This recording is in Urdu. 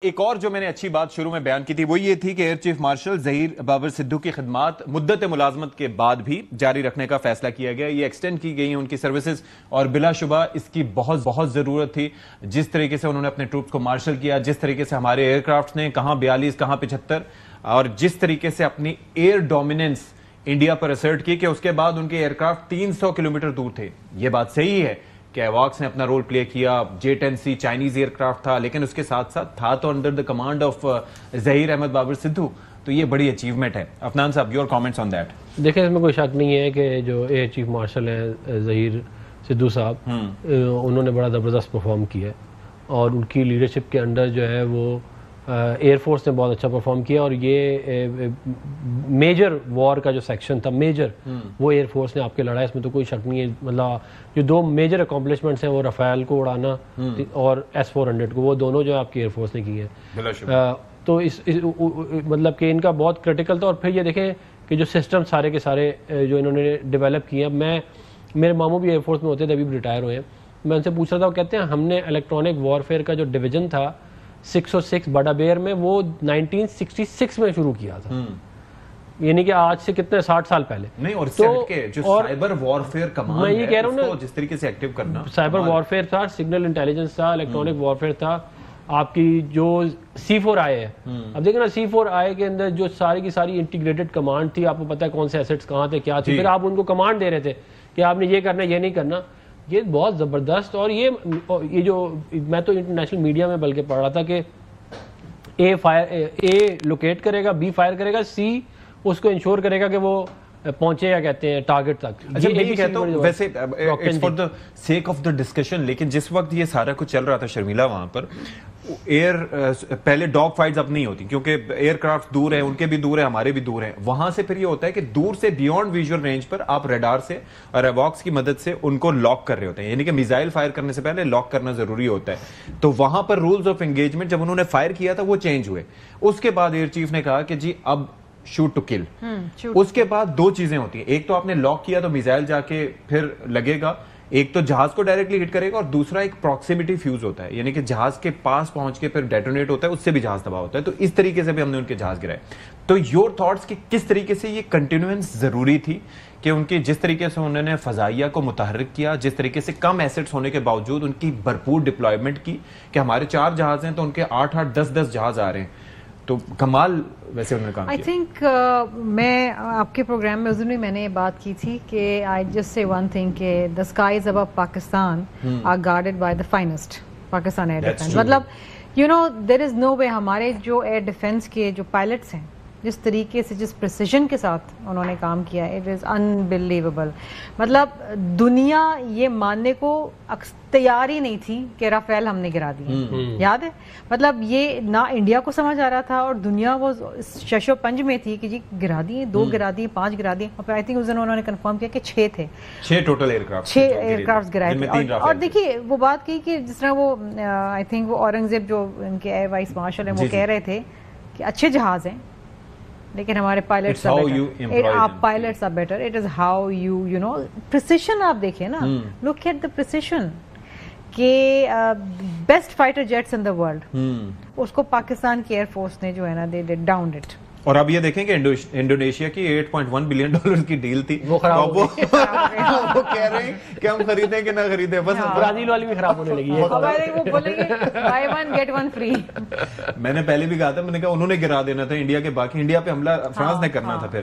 ایک اور جو میں نے اچھی بات شروع میں بیان کی تھی وہ یہ تھی کہ air chief marshal Zaheer Babar Sidhu کی خدمات مدت ملازمت کے بعد بھی جاری رکھنے کا فیصلہ کیا گیا. یہ ایکسٹینڈ کی گئی ہیں ان کی سروسز اور بلا شبہ اس کی بہت ضرورت تھی. جس طریقے سے انہوں نے اپنے ٹروپس کو مارشل کیا, جس طریقے سے ہمارے ایئر کرافٹ نے کہاں 42 کہاں 75 اور جس طریقے سے اپنی ایئر ڈومیننس انڈیا پر اسرٹ کی کہ اس کے بعد ان کے ایئر کرافٹ 300 کلومیٹر دور تھے. یہ بات صحیح ہے کہ ایواکس نے اپنا رول پلے کیا, J-10C چائنیز ایئر کرافٹ تھا, لیکن اس کے ساتھ ساتھ تھا تو under the command of Zaheer Ahmed Babar Sidhu. تو یہ بڑی اچیومنٹ ہے. عفنان صاحب, یور کامنٹس آن دیٹ. دیکھیں اس میں کوئی شک نہیں ہے کہ جو ایئر چیف مارشل ہیں ظہیر سدھو صاحب, انہوں نے بڑا زبردست پرفارم کیا اور ان کی لیڈرشپ کے انڈر جو ہے وہ ایئر فورس نے بہت اچھا پرفارم کیا. اور یہ میجر وار کا جو سیکشن تھا میجر, وہ ایئر فورس نے آپ کے لڑا, اس میں تو کوئی شک نہیں ہے. مطلب جو دو میجر اکمپلشمنٹس ہیں وہ رافیل کو اڑانا اور S-400 کو, وہ دونوں جو آپ کی ایئر فورس نے کی ہیں. تو اس مطلب کہ ان کا بہت کریٹیکل تھا. اور پھر یہ دیکھیں کہ جو سسٹم سارے کے سارے جو انہوں نے ڈیولپ کیے, میرے ماموں بھی ایئر فورس میں ہوتے تھے, ابھی بھی ریٹائر ہوئے ہیں, میں ان سے پوچھ رہا تھا, وہ کہتے ہیں ہم نے الیکٹرانک وارفیئر کا جو ڈویژن تھا 606 بڑا بیر میں وہ 1966 میں شروع کیا تھا, یعنی کہ آج سے کتنے 60 سال پہلے. نہیں, اور جو سائبر وارفیئر کمانڈ میں یہ کہہ رہا ہوں نا, جس طریقے سے ایکٹیو کرنا, سائبر وارفیئر تھا, سگنل انٹیلیجنس تھا, الیکٹرانک وارفیئر تھا, آپ کی جو C4I ہے. اب دیکھیں نا C4I کے اندر جو ساری کی ساری انٹیگریٹڈ کمانڈ تھی, آپ کو پتا ہے کون سے ایسٹس کہاں تھے کیا تھی, پھر آپ ان کو کمانڈ دے رہے تھے کہ آپ نے یہ کرنا یہ نہیں کرنا. یہ بہت زبردست. اور یہ جو میں تو انٹرنیشنل میڈیا میں بلکہ پڑھ رہا تھا کہ اے لوکیٹ کرے گا, بی فائر کرے گا, سی اس کو انشور کرے گا کہ وہ پہنچے یا کہتے ہیں ٹارگٹ تک. اچھا میں یہ کہتا ہوں ویسے it's for the sake of the discussion, لیکن جس وقت یہ سارا کچھ چل رہا تھا شرمیلا, وہاں پر پہلے ڈاگ فائٹس اب نہیں ہوتی کیونکہ ایئر کرافٹ دور ہیں, ان کے بھی دور ہیں, ہمارے بھی دور ہیں. وہاں سے پھر یہ ہوتا ہے کہ دور سے بیونڈ ویژول رینج پر آپ ریڈار سے اور ایواکس کی مدد سے ان کو لاک کر رہے ہوتے ہیں, یعنی کہ میزائل فائر کرنے سے پہلے لاک کرنا ضروری ہوتا ہے. تو وہاں پر رولز آف انگیجمنٹ جب انہوں نے فائر کیا تھا وہ چینج ہوئے. اس کے بعد ایئر چیف نے کہا کہ جی اب شوٹ ٹو کل. اس کے بعد دو چیزیں ہوتی ہیں, ایک تو آپ نے لاک کیا تو میزائل جا کے پھر لگے گا, ایک تو جہاز کو ڈائریکٹلی ہٹ کرے گا, اور دوسرا ایک پروکسیمیٹی فیوز ہوتا ہے, یعنی کہ جہاز کے پاس پہنچ کے پھر ڈیٹونیٹ ہوتا ہے, اس سے بھی جہاز تباہ ہوتا ہے. تو اس طریقے سے بھی ہم نے ان کے جہاز گرائے. تو یور تھاٹس کہ کس طریقے سے یہ کنٹینوئنس ضروری تھی کہ ان کی جس طریقے سے انہوں نے فضائیہ کو متحرک کیا, جس طریقے سے کم ایسٹس ہونے کے باوجود ان کی بھرپور ڈپلائمنٹ کی, کہ ہمارے 4 جہاز ہیں تو ان کے 8-8 10-10 جہاز آ رہے ہیں, تو کمال ویسے انہوں نے کام کیا. I think میں آپ کے پروگرام میں اس دن بھی میں نے یہ بات کی تھی کہ I just say one thing کہ the skies above Pakistan are guarded by the finest Pakistan Air Defense. مطلب you know there is no way ہمارے جو ایئر ڈیفنس کے جو پائلٹس ہیں, جس طریقے سے جس پریسیجن کے ساتھ انہوں نے کام کیا, اٹ از انبلیویبل. مطلب دنیا یہ ماننے کو تیار ہی نہیں تھی کہ رافیل ہم نے گرا دیے, یاد ہے. مطلب یہ نہ انڈیا کو سمجھ آ رہا تھا, اور دنیا وہ شش و پنج میں تھی کہ جی گرا دیے, 2 گرا دیے, 5 گرا دیے. اور پھر آئی تھنک اس دن انہوں نے کنفرم کیا کہ 6 تھے, 6 total aircraft, 6 aircraft گرائے تھے. اور دیکھیے وہ بات کی کہ جس طرح وہ آئی تھنک وہ اورنگزیب جو ان کے ایئر وائس مارشل ہیں وہ کہہ رہے تھے کہ اچھے جہاز ہیں لیکن ہمارے pilots are better. It is how you know precision. آپ دیکھیں نا, لک ایٹ دا پریسیشن کہ best fighter jets in the world, اس کو پاکستان کی ایئر فورس نے جو ہے نا دے ڈاؤنڈ اٹ. اور اب یہ دیکھیں کہ انڈونیشیا کی $8.1 بلین کی ڈیل تھی, وہ خراب وہ کہہ رہے ہیں کہ ہم خریدیں کہ نہ خریدیں, بس برازیل والی بھی خراب ہونے لگی ہے. وہ بولیں گے buy one get one free. میں نے پہلے بھی کہا تھا, میں نے کہا انہوں نے گرا دینا تھا انڈیا کے, باقی انڈیا پہ حملہ فرانس نے کرنا تھا. پھر